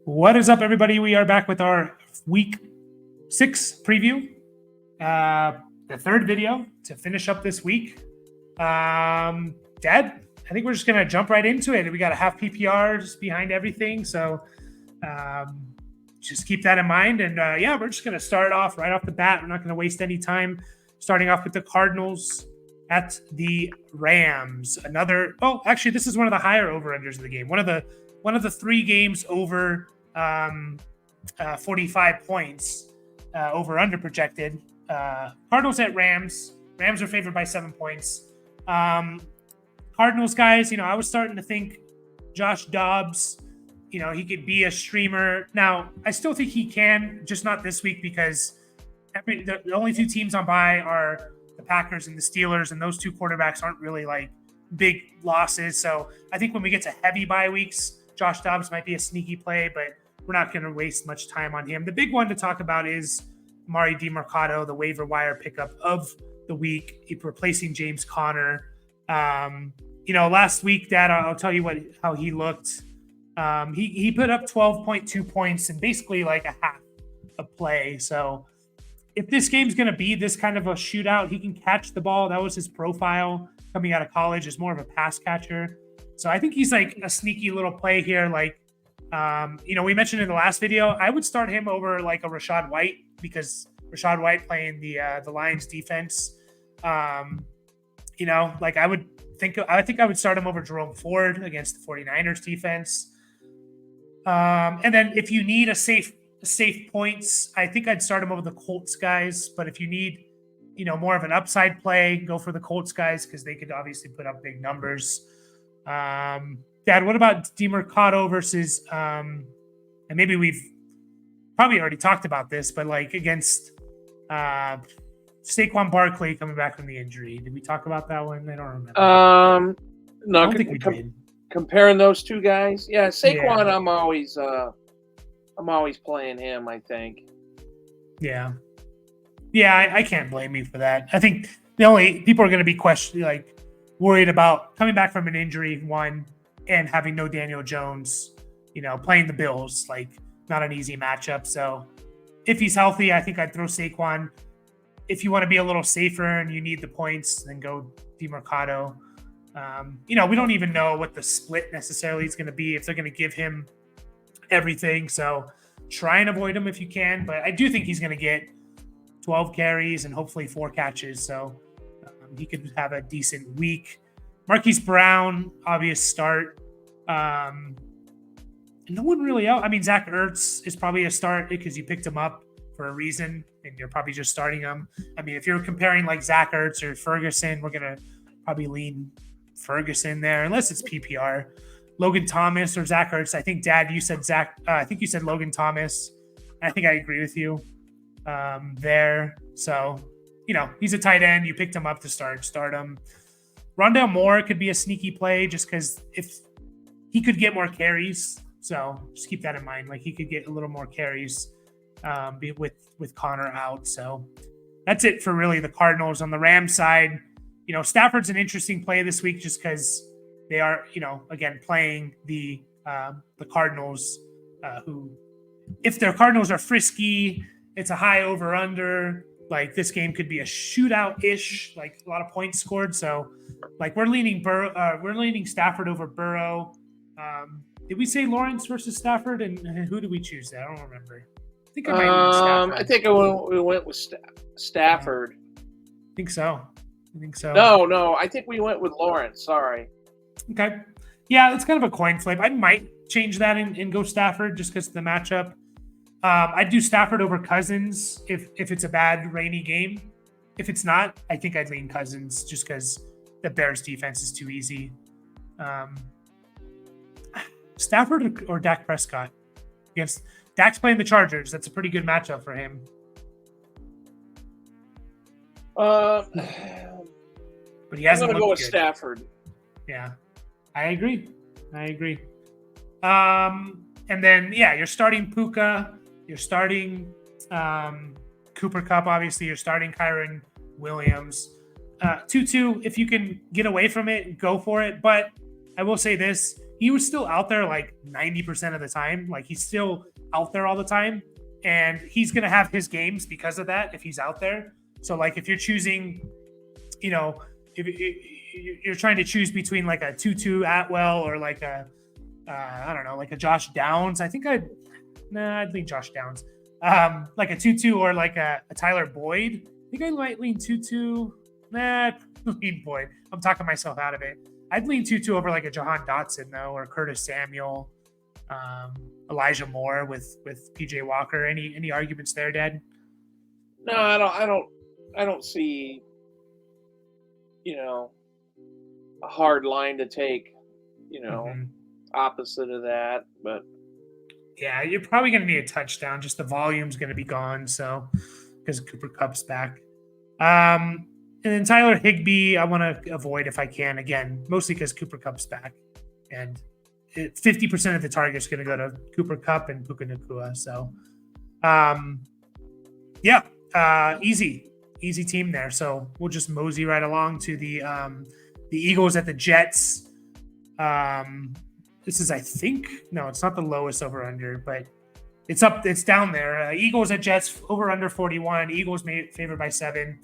What is up, everybody? We are back with our week 6 preview, the third video to finish up this week. Dad, I think we're just going to jump right into it. We got a half PPRs behind everything, so just keep that in mind. And we're just going to start off right off the bat. We're not going to waste any time. Starting off with the Cardinals at the Rams. This is one of the higher over-unders of the game. One of the 3 games over 45 points over under projected. Cardinals at Rams. Rams are favored by 7 points. Cardinals guys, I was starting to think Josh Dobbs, he could be a streamer. Now, I still think he can, just not this week because the only 2 teams on bye are the Packers and the Steelers, and those 2 quarterbacks aren't really like big losses. So I think when we get to heavy bye weeks, Josh Dobbs might be a sneaky play, but we're not going to waste much time on him. The big one to talk about is Mari DiMercato, the waiver wire pickup of the week, replacing James Conner. Last week, Dad, I'll tell you how he looked. He put up 12.2 points and basically like a half a play. So if this game's going to be this kind of a shootout, he can catch the ball. That was his profile coming out of college, as more of a pass catcher. So I think he's like a sneaky little play here. Like, we mentioned in the last video, I would start him over like a Rachaad White because Rachaad White playing the Lions defense. I think I would start him over Jerome Ford against the 49ers defense. And then if you need a safe points, I think I'd start him over the Colts guys. But if you need, more of an upside play, go for the Colts guys because they could obviously put up big numbers. Dad, what about DiMercato versus and maybe we've probably already talked about this, but like against Saquon Barkley coming back from the injury. Did we talk about that one? I don't remember. No, I don't think we did. Comparing those 2 guys. Yeah, Saquon, Yeah. I'm always playing him, I think. Yeah. Yeah, I can't blame you for that. I think the only people are going to be worried about coming back from an injury, one, and having no Daniel Jones, playing the Bills, like not an easy matchup. So if he's healthy, I think I'd throw Saquon. If you want to be a little safer and you need the points, then go DiMercato. We don't even know what the split necessarily is going to be, if they're going to give him everything. So try and avoid him if you can. But I do think he's going to get 12 carries and hopefully 4 catches. So he could have a decent week. Marquise Brown, obvious start. No one really else. I mean, Zach Ertz is probably a start because you picked him up for a reason and you're probably just starting him. I mean, if you're comparing like Zach Ertz or Ferguson, we're going to probably lean Ferguson there, unless it's PPR. Logan Thomas or Zach Ertz. I think, Dad, you said I think you said Logan Thomas. I think I agree with you there. So, he's a tight end. You picked him up to start him. Rondale Moore could be a sneaky play just because if he could get more carries. So just keep that in mind. Like he could get a little more carries with Connor out. So that's it for really the Cardinals. On the Rams side, Stafford's an interesting play this week just because they are, again, playing the Cardinals who, if their Cardinals are frisky, it's a high over-under. Like this game could be a shootout-ish, like a lot of points scored. So, like we're leaning Stafford over Burrow. Did we say Lawrence versus Stafford, and who did we choose? That I don't remember. I think I might lean Stafford. I think we went with Stafford. I think so. No, I think we went with Lawrence. Sorry. Okay. Yeah, it's kind of a coin flip. I might change that and go Stafford just because of the matchup. I'd do Stafford over Cousins if it's a bad rainy game. If it's not, I think I'd lean Cousins just because the Bears defense is too easy. Stafford or Dak Prescott? Against Dak's playing the Chargers. That's a pretty good matchup for him. But he hasn't. I'm gonna go with Stafford. Yeah, I agree. And then you're starting Puka. You're starting Cooper Kupp, obviously. You're starting Kyron Williams. 2-2, if you can get away from it, go for it. But I will say this. he was still out there like 90% of the time. Like he's still out there all the time. And he's going to have his games because of that if he's out there. So like if you're choosing, if you're trying to choose between like a Tutu Atwell or like a, I don't know, like a Josh Downs. I think I'd lean Josh Downs. Like a Tutu or like a Tyler Boyd. I think I might lean Tutu. Lean Boyd. I'm talking myself out of it. I'd lean Tutu over like a Jahan Dotson though, or Curtis Samuel, Elijah Moore with PJ Walker. Any arguments there, Dad? No, I don't see, a hard line to take, opposite of that, but yeah, you're probably going to need a touchdown. Just the volume's going to be gone. So because Cooper Kupp's back. And then Tyler Higbee, I want to avoid if I can, again, mostly because Cooper Kupp's back. And 50% of the target's going to go to Cooper Kupp and Puka Nacua. So, easy team there. So we'll just mosey right along to the Eagles at the Jets. This is, I think, no, it's not the lowest over under, but it's down there. Eagles at Jets over under 41. Eagles favored by 7.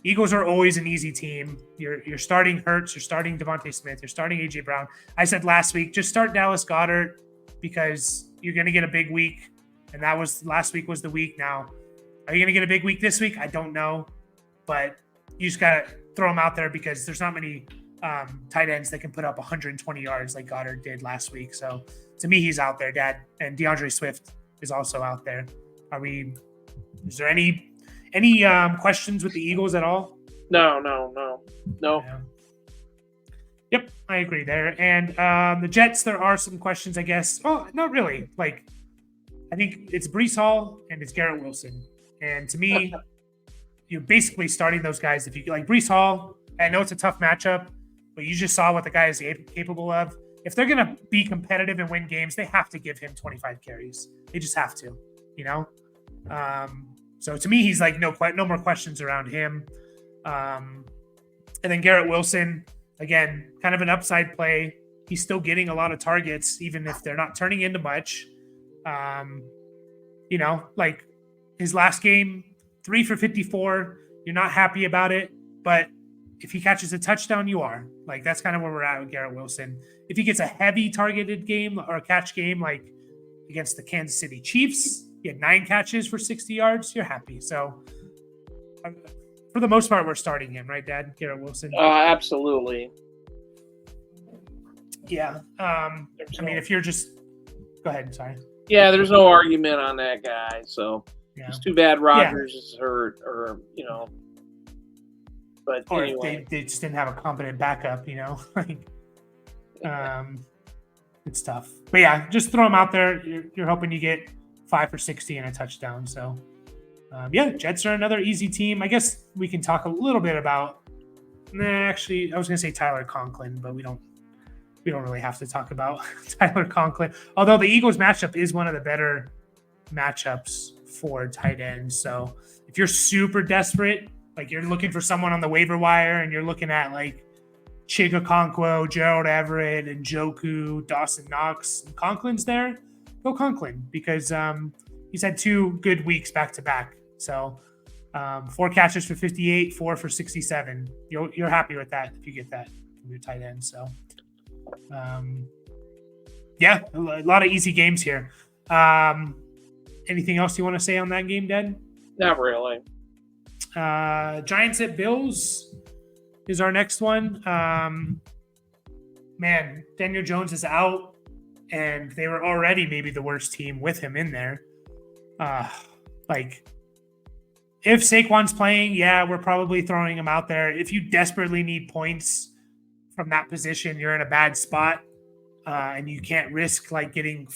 Eagles are always an easy team. You're starting Hurts, you're starting Devontae Smith, you're starting AJ Brown. I said last week, just start Dallas Goedert because you're going to get a big week, and last week was the week. Now, are you going to get a big week this week? I don't know, but you just got to throw them out there because there's not many tight ends that can put up 120 yards like Goddard did last week. So to me, he's out there, Dad, and DeAndre Swift is also out there. Is there any questions with the Eagles at all? No. Yeah. Yep, I agree there. And the Jets, there are some questions, I guess. Oh, not really. Like, I think it's Breece Hall and it's Garrett Wilson. And to me, you're basically starting those guys. If you like Breece Hall, I know it's a tough matchup, but you just saw what the guy is capable of. If they're going to be competitive and win games, they have to give him 25 carries. They just have to, So to me, he's like no more questions around him. And then Garrett Wilson, again, kind of an upside play. He's still getting a lot of targets, even if they're not turning into much. Like his last game, 3 for 54. You're not happy about it, but if he catches a touchdown, you are. Like that's kind of where we're at with Garrett Wilson. If he gets a heavy targeted game or a catch game, like against the Kansas City Chiefs, he had 9 catches for 60 yards. You're happy. So, for the most part, we're starting him, right, Dad? Garrett Wilson. Absolutely. Yeah. If you're just, go ahead. Sorry. Yeah, there's no argument on that guy. So it's too bad Rodgers is hurt, or But or anyway, they just didn't have a competent backup. It's tough. But yeah, just throw him out there. You're hoping you get 5 for 60 and a touchdown. So, Jets are another easy team. I guess we can talk a little bit about. Actually, I was going to say Tyler Conklin, but we don't really have to talk about Tyler Conklin. Although the Eagles matchup is one of the better matchups for tight ends. So if you're super desperate, like you're looking for someone on the waiver wire, and you're looking at like Chigakonkwo, Gerald Everett, and Njoku, Dawson Knox, and Conklin's there, go Conklin because he's had 2 good weeks back to back. So 4 catches for 58, 4 for 67. You're happy with that if you get that from your tight end. So a lot of easy games here. Anything else you want to say on that game, Dad? Not really. Giants at Bills is our next one. Daniel Jones is out, and they were already maybe the worst team with him in there. If Saquon's playing, we're probably throwing him out there. If you desperately need points from that position, you're in a bad spot, and you can't risk getting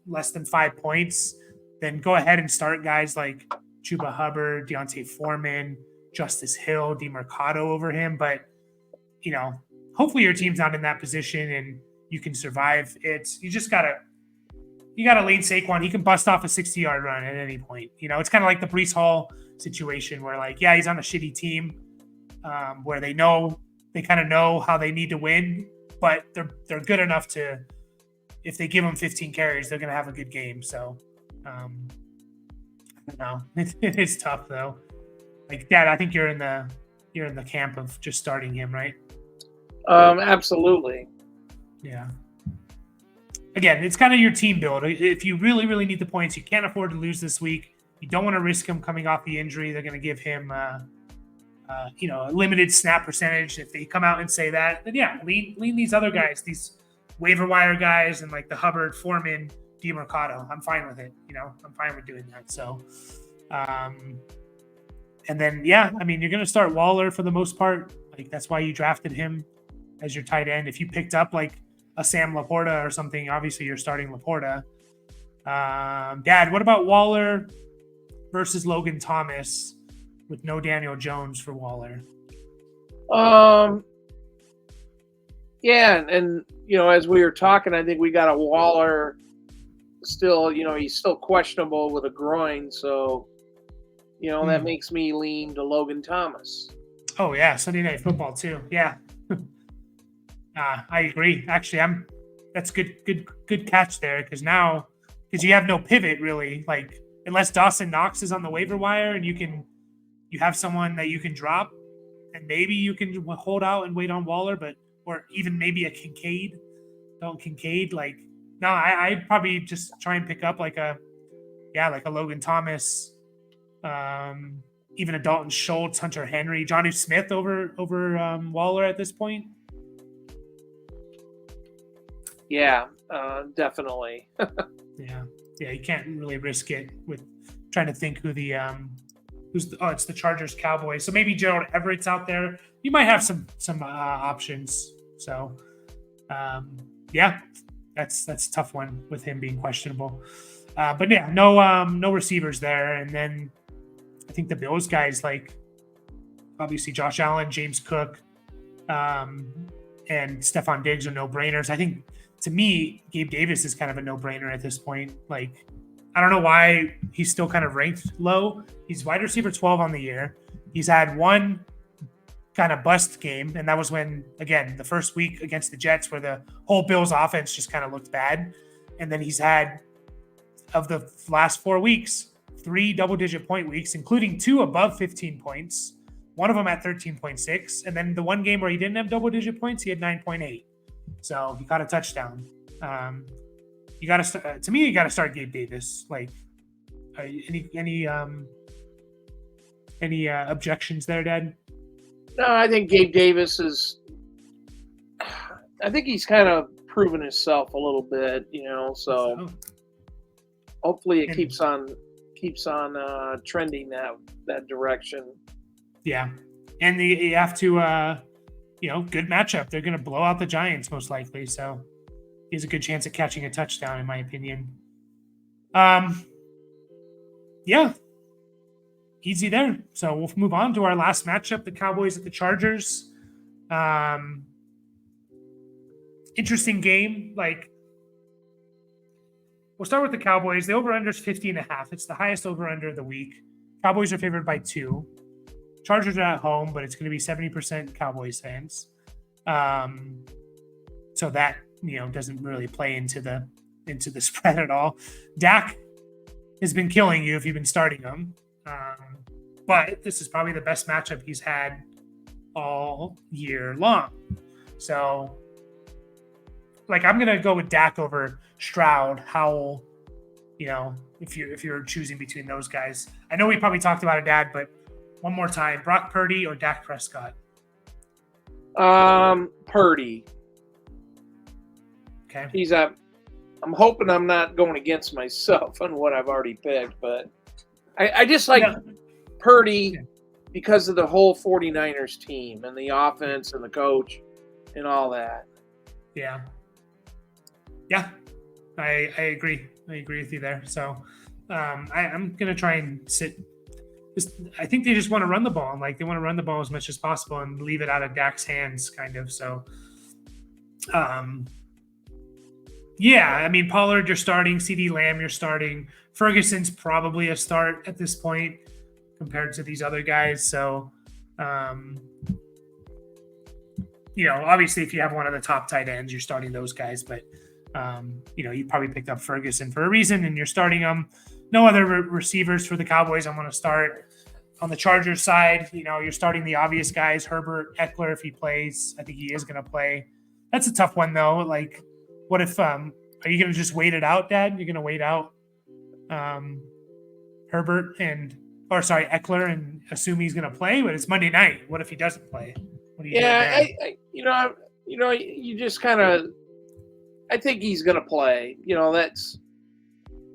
less than 5 points, then go ahead and start guys like Chuba Hubbard, Deontay Foreman, Justice Hill, DeMarcado over him. But, hopefully your team's not in that position and you can survive it. You gotta lean Saquon. He can bust off a 60-yard run at any point. It's kind of like the Breece Hall situation where he's on a shitty team where they kind of know how they need to win, but they're good enough to if they give him 15 carries, they're going to have a good game. So, I don't know. It is tough though. Like, Dad, I think you're in the camp of just starting him, right? Absolutely. Yeah. Again, it's kind of your team build. If you really, really need the points, you can't afford to lose this week. You don't want to risk him coming off the injury. They're going to give him, a limited snap percentage. If they come out and say that, then yeah, lean these other guys, these waiver wire guys, and like the Hubbard, Foreman, DeMercado. I'm fine with it. I'm fine with doing that. So, and then yeah, I mean, you're going to start Waller for the most part. Like, that's why you drafted him as your tight end. If you picked up like a Sam Laporta or something, obviously you're starting Laporta. Dad, what about Waller versus Logan Thomas with no Daniel Jones for Waller? Yeah, and as we were talking, I think we got a Waller still. He's still questionable with a groin, so that makes me lean to Logan Thomas. Oh yeah, Sunday Night Football too. Yeah. I agree. Actually, that's good catch there, because you have no pivot really, like, unless Dawson Knox is on the waiver wire and you have someone that you can drop, and maybe you can hold out and wait on Waller, or even maybe a Kincaid. Like, no, I'd probably just try and pick up like a Logan Thomas, even a Dalton Schultz, Hunter Henry, Jonnu Smith over Waller at this point. Yeah, definitely. Yeah, you can't really risk it with trying to think who it's the Chargers Cowboys. So maybe Gerald Everett's out there. You might have some options. So, yeah, that's a tough one with him being questionable. But yeah, no receivers there. And then I think the Bills guys, like, obviously Josh Allen, James Cook, and Stephon Diggs are no-brainers. I think, to me, Gabe Davis is kind of a no-brainer at this point. Like, I don't know why he's still kind of ranked low. He's wide receiver 12 on the year. He's had one kind of bust game, and that was when, again, the first week against the Jets, where the whole Bills offense just kind of looked bad. And then he's had, of the last 4 weeks, 3 double-digit point weeks, including 2 above 15 points, one of them at 13.6. And then the one game where he didn't have double-digit points, he had 9.8. So he caught a touchdown. You got to, to me, you got to start Gabe Davis. Like, any objections there, Dad? No, I think Gabe Davis I think he's kind of proven himself a little bit, so hopefully it keeps on trending that direction. Yeah. And you have to, good matchup. They're going to blow out the Giants most likely. So he has a good chance at catching a touchdown, in my opinion. Yeah. Easy there. So we'll move on to our last matchup, the Cowboys at the Chargers. Interesting game. Like, we'll start with the Cowboys. The over-under is 50.5. It's the highest over-under of the week. Cowboys are favored by 2. Chargers are at home, but it's going to be 70% Cowboys fans. So that, doesn't really play into the spread at all. Dak has been killing you if you've been starting him. But this is probably the best matchup he's had all year long. So, like, I'm going to go with Dak over Stroud, Howell, if you're choosing between those guys. I know we probably talked about it, Dad, but one more time, Brock Purdy or Dak Prescott? Purdy. Okay. I'm hoping I'm not going against myself on what I've already picked, but I just like Purdy because of the whole 49ers team and the offense and the coach and all that. Yeah. Yeah. I agree. I agree with you there. So I'm going to try and sit. I think they just want to run the ball. Like, they want to run the ball as much as possible and leave it out of Dak's hands, kind of. So, yeah, I mean, Pollard, you're starting. CeeDee Lamb, you're starting. Ferguson's probably a start at this point compared to these other guys. So, obviously, if you have one of the top tight ends, you're starting those guys. But You probably picked up Ferguson for a reason, and you're starting him. No other receivers for the Cowboys I'm going to start. On the Chargers side, you're starting the obvious guys, Herbert, Eckler if he plays. I think he is going to play. That's a tough one, though. Like, what if are you going to just wait it out, Dad? You're going to wait out Herbert Eckler and assume he's going to play, but it's Monday night. What if he doesn't play? What do you do? You just kind of. I think he's going to play. That's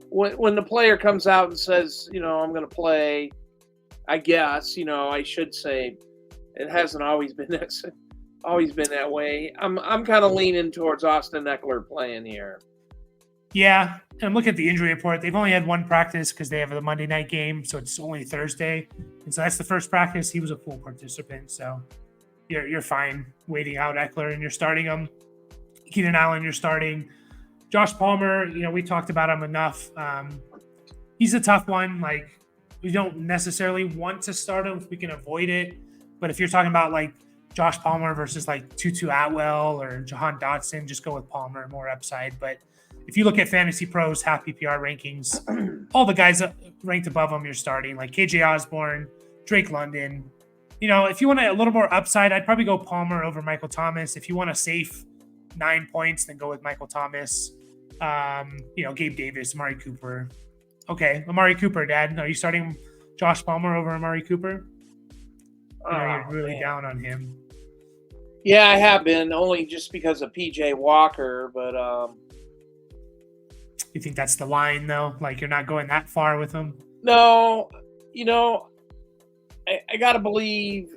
when the player comes out and says, I'm going to play. I guess I should say it hasn't always been that way. I'm kind of leaning towards Austin Eckler playing here. Yeah, and look at the injury report. They've only had one practice because they have the Monday night game, so it's only Thursday, and so that's the first practice. He was a full participant, so you're fine waiting out Eckler and you're starting him. Keenan Allen, you're starting. Josh Palmer, we talked about him enough. He's a tough one. Like, we don't necessarily want to start him if we can avoid it, but if you're talking about like Josh Palmer versus like Tutu Atwell or Jahan Dotson, just go with Palmer, more upside. But if you look at Fantasy Pros half PPR rankings, all the guys ranked above them you're starting, like KJ Osborne, Drake London. If you want a little more upside, I'd probably go Palmer over Michael Thomas. If you want a safe 9 points, then go with Michael Thomas. Gabe Davis, Amari Cooper. Okay, Amari Cooper, Dad. Are you starting Josh Palmer over Amari Cooper? You're really down on him. Yeah, I have been, only just because of PJ Walker, but you think that's the line, though? Like, you're not going that far with him? No, I got to believe,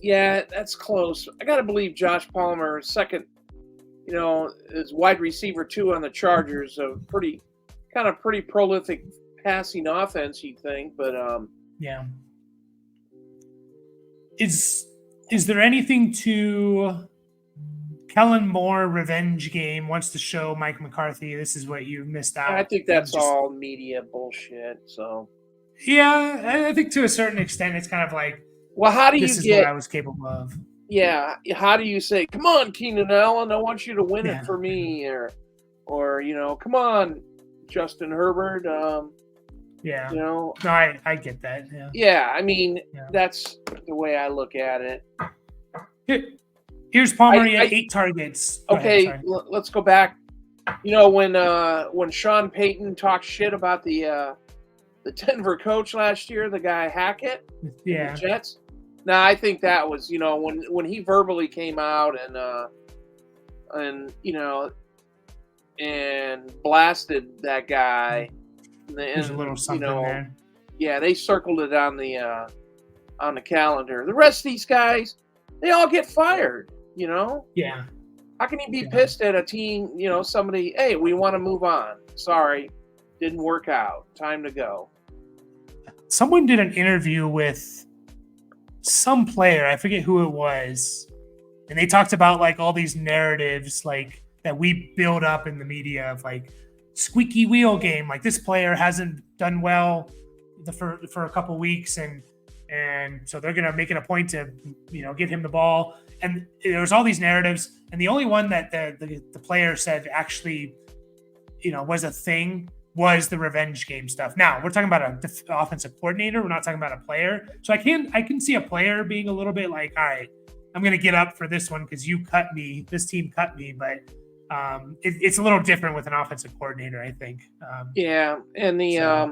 yeah, that's close. I got to believe Josh Palmer, second, is wide receiver 2 on the Chargers, a pretty prolific passing offense, you think, but yeah. Is there anything to Kellen Moore revenge game wants to show Mike McCarthy this is what you missed out? I think that's all media bullshit. So yeah, I think to a certain extent it's kind of like, well, how do this you is get what I was capable of? Yeah, how do you say, come on, Keenan Allen, I want you to win it for me, or come on, Justin Herbert. Yeah. No, I get that. Yeah. Yeah, I mean, that's the way I look at it. Here's Palmer. He had 8 targets. Okay, let's go back. When Sean Payton talked shit about the Denver coach last year, the guy Hackett, the Jets. Now, I think that was, when he verbally came out and blasted that guy. There's a little something there. Yeah, they circled it on the calendar. The rest of these guys, they all get fired, Yeah. How can you be pissed at a team, somebody, hey, we want to move on. Sorry, didn't work out. Time to go. Someone did an interview with some player, I forget who it was, and they talked about like all these narratives like that we build up in the media of like squeaky wheel game, like this player hasn't done well for a couple weeks and so they're gonna make it a point to get him the ball, and there's all these narratives, and the only one that the player said actually was a thing was the revenge game stuff. Now we're talking about an offensive coordinator. We're not talking about a player. So I can see a player being a little bit like, all right, I'm going to get up for this one because you cut me. This team cut me. But it's a little different with an offensive coordinator, I think. And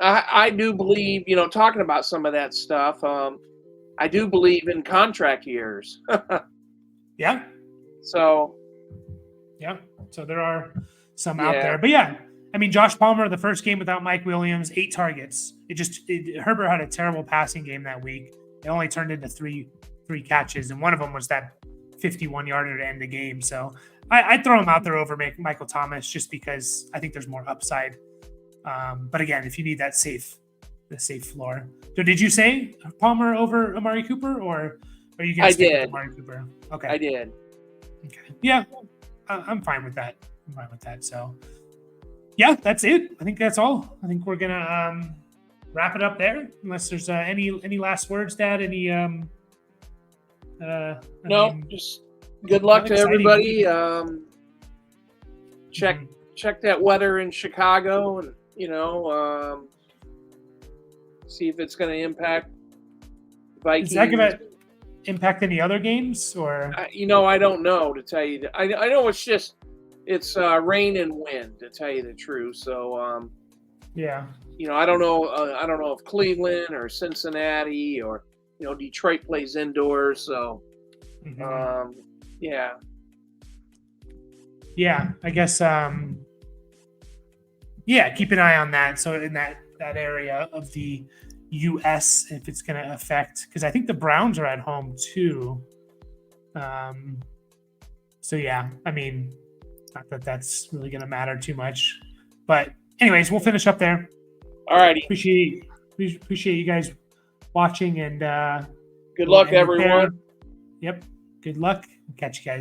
I do believe, talking about some of that stuff, I do believe in contract years. Yeah. So there are some out there. But yeah, I mean, Josh Palmer, the first game without Mike Williams, 8 targets. Herbert had a terrible passing game that week. It only turned into three catches, and one of them was that 51-yarder to end the game. So I'd throw him out there over Michael Thomas just because I think there's more upside. But again, if you need that safe floor. So did you say Palmer over Amari Cooper, or are you going to stick with Amari Cooper? Okay. I did. Okay. Yeah, I'm fine with that. So, yeah, that's it. I think that's all. I think we're gonna wrap it up there. Unless there's any last words, Dad. Any? No, just good luck to Exciting. everybody. Check that weather in Chicago, and see if it's going to impact Vikings. Is that going to impact any other games, or? I don't know, to tell you. I know it's rain and wind, to tell you the truth. So yeah. I don't know. I don't know if Cleveland or Cincinnati or Detroit plays indoors. So yeah. Yeah, I guess. Yeah, keep an eye on that. So in that area of the U.S., if it's going to affect, because I think the Browns are at home too. So yeah, I mean, not that that's really going to matter too much, but anyways, we'll finish up there. All righty. Appreciate you guys watching, and good luck, everyone. Yep. Good luck. Catch you guys.